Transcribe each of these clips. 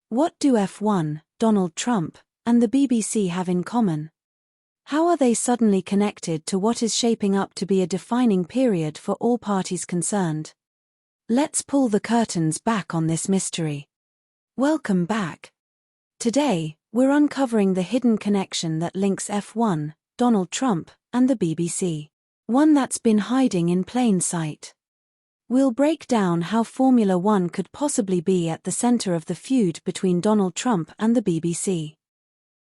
What do F1, Donald Trump, and the BBC have in common? How are they suddenly connected to what is shaping up to be a defining period for all parties concerned? Let's pull the curtains back on this mystery. Welcome back. Today, we're uncovering the hidden connection that links F1, Donald Trump, and the BBC. One that's been hiding in plain sight. We'll break down how Formula One could possibly be at the center of the feud between Donald Trump and the BBC.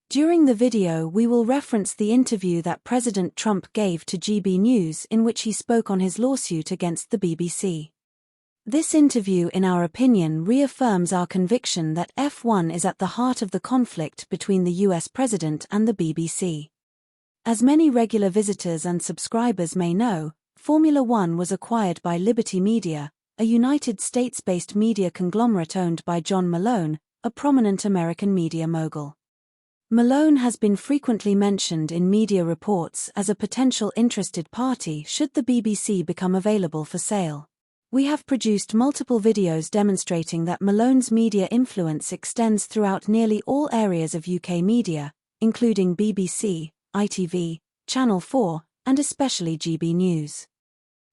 During the video, we will reference the interview that President Trump gave to GB News in which he spoke on his lawsuit against the BBC. This interview, in our opinion, reaffirms our conviction that F1 is at the heart of the conflict between the US president and the BBC. As many regular visitors and subscribers may know, Formula One was acquired by Liberty Media, a United States-based media conglomerate owned by John Malone, a prominent American media mogul. Malone has been frequently mentioned in media reports as a potential interested party should the BBC become available for sale. We have produced multiple videos demonstrating that Malone's media influence extends throughout nearly all areas of UK media, including BBC, ITV, Channel 4, and especially GB News.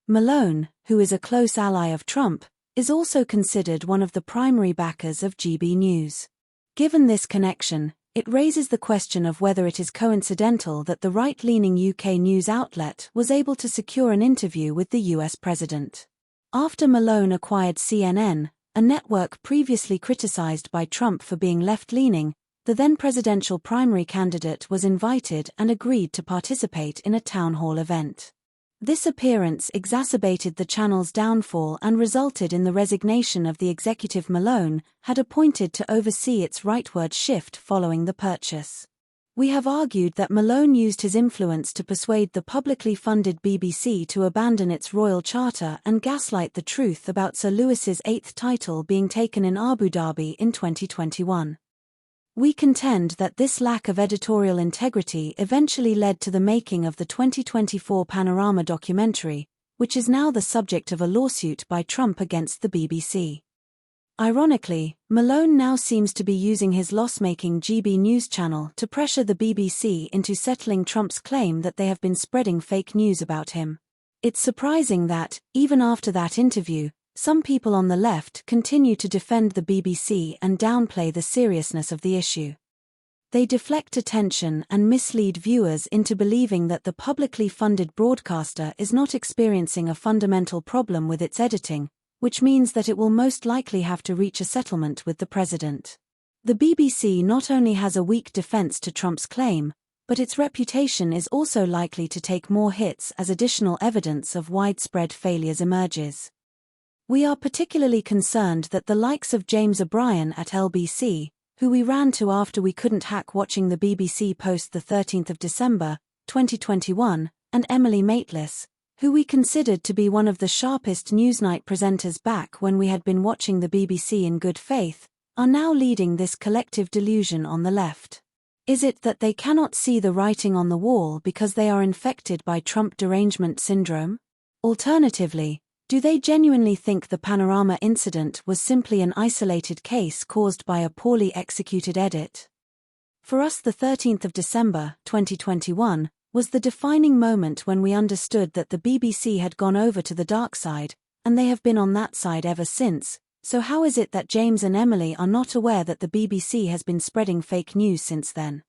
Malone, who is a close ally of Trump, is also considered one of the primary backers of GB News. Given this connection, it raises the question of whether it is coincidental that the right-leaning UK news outlet was able to secure an interview with the US president. After Malone acquired CNN, a network previously criticized by Trump for being left-leaning, the then-presidential primary candidate was invited and agreed to participate in a town hall event. This appearance exacerbated the channel's downfall and resulted in the resignation of the executive Malone had appointed to oversee its rightward shift following the purchase. We have argued that Malone used his influence to persuade the publicly funded BBC to abandon its royal charter and gaslight the truth about Sir Lewis's 8th title being taken in Abu Dhabi in 2021. We contend that this lack of editorial integrity eventually led to the making of the 2024 Panorama documentary, which is now the subject of a lawsuit by Trump against the BBC. Ironically, Malone now seems to be using his loss-making GB News channel to pressure the BBC into settling Trump's claim that they have been spreading fake news about him. It's surprising that, even after that interview, some people on the left continue to defend the BBC and downplay the seriousness of the issue. They deflect attention and mislead viewers into believing that the publicly funded broadcaster is not experiencing a fundamental problem with its editing, which means that it will most likely have to reach a settlement with the president. The BBC not only has a weak defense to Trump's claim, but its reputation is also likely to take more hits as additional evidence of widespread failures emerges. We are particularly concerned that the likes of James O'Brien at LBC, who we ran to after we couldn't hack watching the BBC post the 13th of December, 2021, and Emily Maitlis, who we considered to be one of the sharpest Newsnight presenters back when we had been watching the BBC in good faith, are now leading this collective delusion on the left. Is it that they cannot see the writing on the wall because they are infected by Trump derangement syndrome? Alternatively, do they genuinely think the Panorama incident was simply an isolated case caused by a poorly executed edit? For us, the 13th of December, 2021, was the defining moment when we understood that the BBC had gone over to the dark side, and they have been on that side ever since. So how is it that James and Emily are not aware that the BBC has been spreading fake news since then?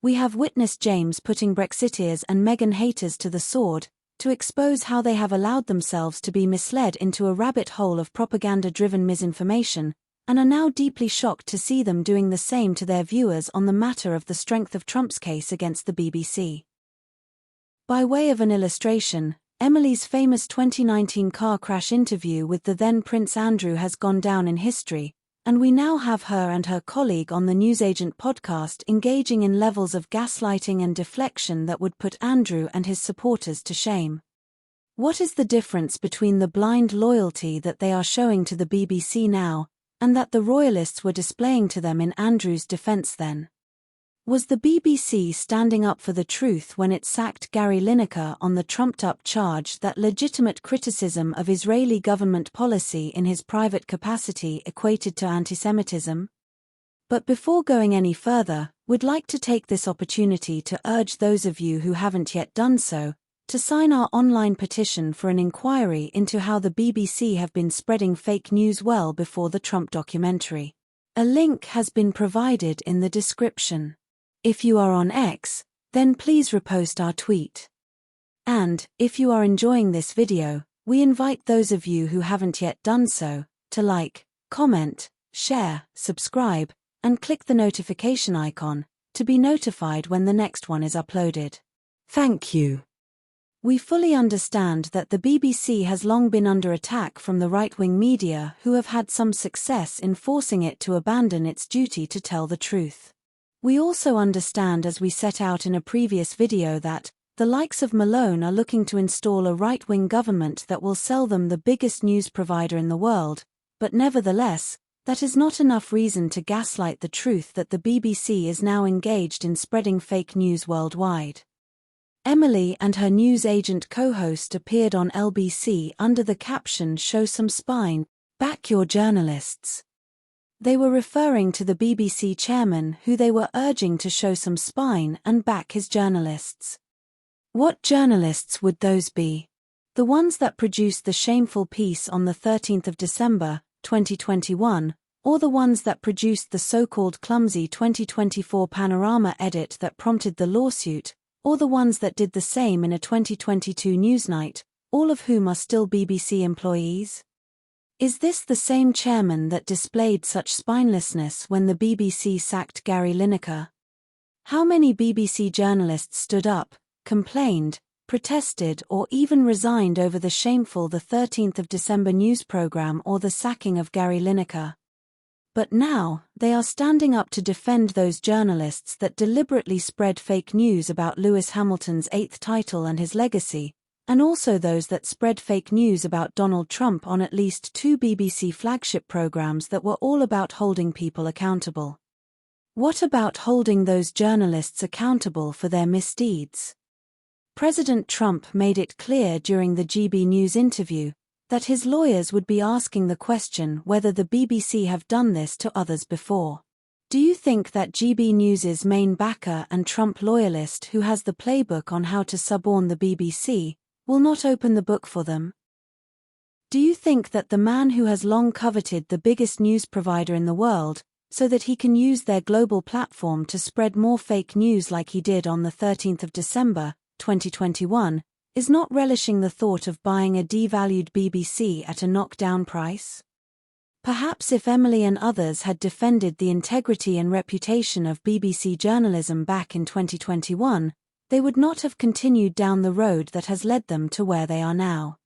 We have witnessed James putting Brexiteers and Meghan haters to the sword, to expose how they have allowed themselves to be misled into a rabbit hole of propaganda-driven misinformation, and are now deeply shocked to see them doing the same to their viewers on the matter of the strength of Trump's case against the BBC. By way of an illustration, Emily's famous 2019 car crash interview with the then Prince Andrew has gone down in history, and we now have her and her colleague on the Newsagent podcast engaging in levels of gaslighting and deflection that would put Andrew and his supporters to shame. What is the difference between the blind loyalty that they are showing to the BBC now, and that the royalists were displaying to them in Andrew's defense then? Was the BBC standing up for the truth when it sacked Gary Lineker on the trumped-up charge that legitimate criticism of Israeli government policy in his private capacity equated to antisemitism? But before going any further, we'd like to take this opportunity to urge those of you who haven't yet done so, to sign our online petition for an inquiry into how the BBC have been spreading fake news well before the Trump documentary. A link has been provided in the description. If you are on X, then please repost our tweet. And, if you are enjoying this video, we invite those of you who haven't yet done so, to like, comment, share, subscribe, and click the notification icon, to be notified when the next one is uploaded. Thank you. We fully understand that the BBC has long been under attack from the right-wing media who have had some success in forcing it to abandon its duty to tell the truth. We also understand, as we set out in a previous video, that the likes of Malone are looking to install a right-wing government that will sell them the biggest news provider in the world, but nevertheless, that is not enough reason to gaslight the truth that the BBC is now engaged in spreading fake news worldwide. Emily and her news agent co-host appeared on LBC under the caption "Show some spine, back your journalists." They were referring to the BBC chairman, who they were urging to show some spine and back his journalists. What journalists would those be? The ones that produced the shameful piece on the 13th of December, 2021, or the ones that produced the so-called clumsy 2024 Panorama edit that prompted the lawsuit, or the ones that did the same in a 2022 Newsnight, all of whom are still BBC employees? Is this the same chairman that displayed such spinelessness when the BBC sacked Gary Lineker? How many BBC journalists stood up, complained, protested, or even resigned over the shameful The 13th of December news program or the sacking of Gary Lineker? But now, they are standing up to defend those journalists that deliberately spread fake news about Lewis Hamilton's 8th title and his legacy, and also those that spread fake news about Donald Trump on at least 2 BBC flagship programs that were all about holding people accountable. What about holding those journalists accountable for their misdeeds? President Trump made it clear during the GB News interview that his lawyers would be asking the question whether the BBC have done this to others before. Do you think that GB News's main backer and Trump loyalist, who has the playbook on how to suborn the BBC, will not open the book for them? Do you think that the man who has long coveted the biggest news provider in the world, so that he can use their global platform to spread more fake news like he did on the 13th of December, 2021, is not relishing the thought of buying a devalued BBC at a knockdown price? Perhaps if Emily and others had defended the integrity and reputation of BBC journalism back in 2021, they would not have continued down the road that has led them to where they are now.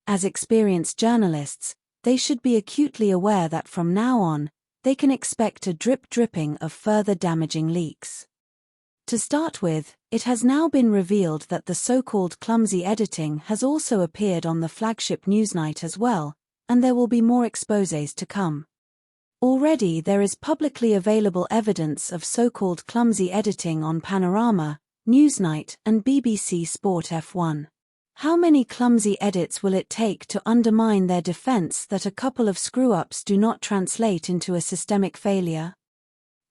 As experienced journalists, they should be acutely aware that from now on, they can expect a dripping of further damaging leaks. To start with, it has now been revealed that the so-called clumsy editing has also appeared on the flagship Newsnight as well, and there will be more exposés to come. Already there is publicly available evidence of so-called clumsy editing on Panorama, Newsnight, and BBC Sport F1. How many clumsy edits will it take to undermine their defense that a couple of screw-ups do not translate into a systemic failure?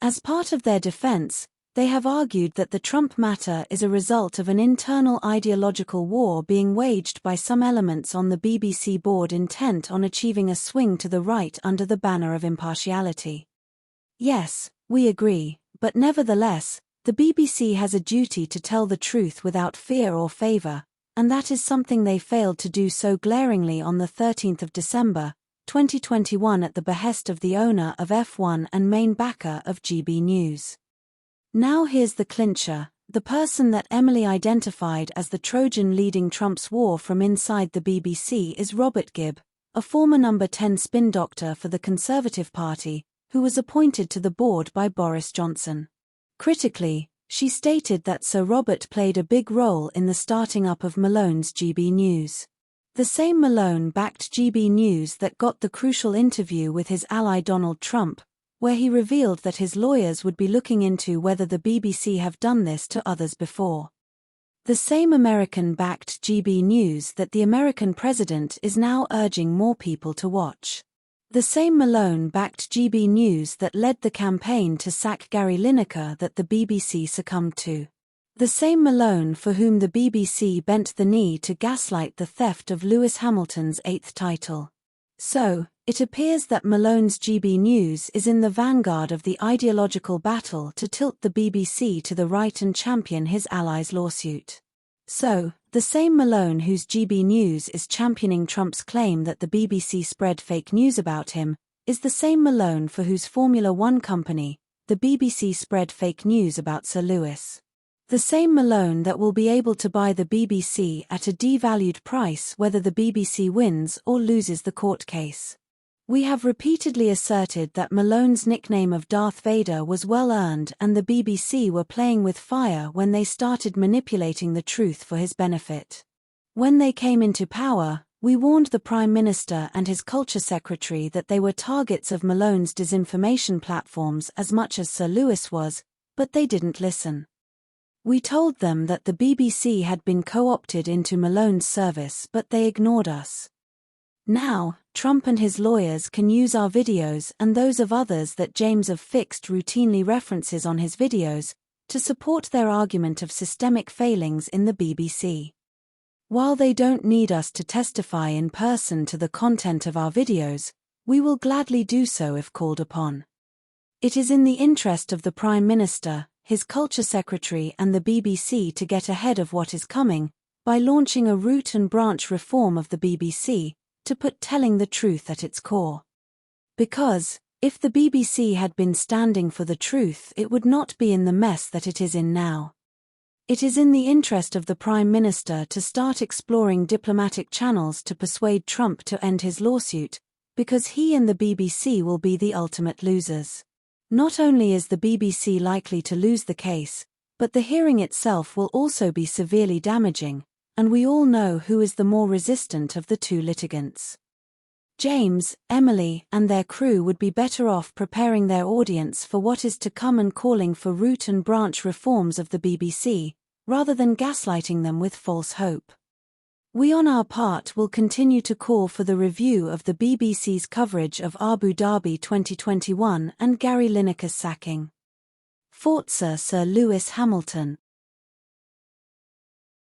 As part of their defense, they have argued that the Trump matter is a result of an internal ideological war being waged by some elements on the BBC board intent on achieving a swing to the right under the banner of impartiality. Yes, we agree, but nevertheless, the BBC has a duty to tell the truth without fear or favor, and that is something they failed to do so glaringly on the 13th of December, 2021 at the behest of the owner of F1 and main backer of GB News. Now here's the clincher: the person that Emily identified as the Trojan leading Trump's war from inside the BBC is Robert Gibb, a former number 10 spin doctor for the Conservative Party, who was appointed to the board by Boris Johnson. Critically, she stated that Sir Robert played a big role in the starting up of Malone's GB News. The same Malone backed GB News that got the crucial interview with his ally Donald Trump, where he revealed that his lawyers would be looking into whether the BBC have done this to others before. The same American-backed GB News that the American president is now urging more people to watch. The same Malone-backed GB News that led the campaign to sack Gary Lineker that the BBC succumbed to. The same Malone for whom the BBC bent the knee to gaslight the theft of Lewis Hamilton's 8th title. So, it appears that Malone's GB News is in the vanguard of the ideological battle to tilt the BBC to the right and champion his allies' lawsuit. So, the same Malone whose GB News is championing Trump's claim that the BBC spread fake news about him, is the same Malone for whose Formula One company, the BBC spread fake news about Sir Lewis. The same Malone that will be able to buy the BBC at a devalued price whether the BBC wins or loses the court case. We have repeatedly asserted that Malone's nickname of Darth Vader was well earned and the BBC were playing with fire when they started manipulating the truth for his benefit. When they came into power, we warned the Prime Minister and his Culture Secretary that they were targets of Malone's disinformation platforms as much as Sir Lewis was, but they didn't listen. We told them that the BBC had been co-opted into Malone's service but they ignored us. Now, Trump and his lawyers can use our videos and those of others that James of Fixed routinely references on his videos, to support their argument of systemic failings in the BBC. While they don't need us to testify in person to the content of our videos, we will gladly do so if called upon. It is in the interest of the Prime Minister, his Culture Secretary and the BBC to get ahead of what is coming, by launching a root and branch reform of the BBC, to put telling the truth at its core. Because, if the BBC had been standing for the truth, it would not be in the mess that it is in now. It is in the interest of the Prime Minister to start exploring diplomatic channels to persuade Trump to end his lawsuit, because he and the BBC will be the ultimate losers. Not only is the BBC likely to lose the case, but the hearing itself will also be severely damaging, and we all know who is the more resistant of the two litigants. James, Emily, and their crew would be better off preparing their audience for what is to come and calling for root and branch reforms of the BBC, rather than gaslighting them with false hope. We on our part will continue to call for the review of the BBC's coverage of Abu Dhabi 2021 and Gary Lineker's sacking. Forza Sir Lewis Hamilton.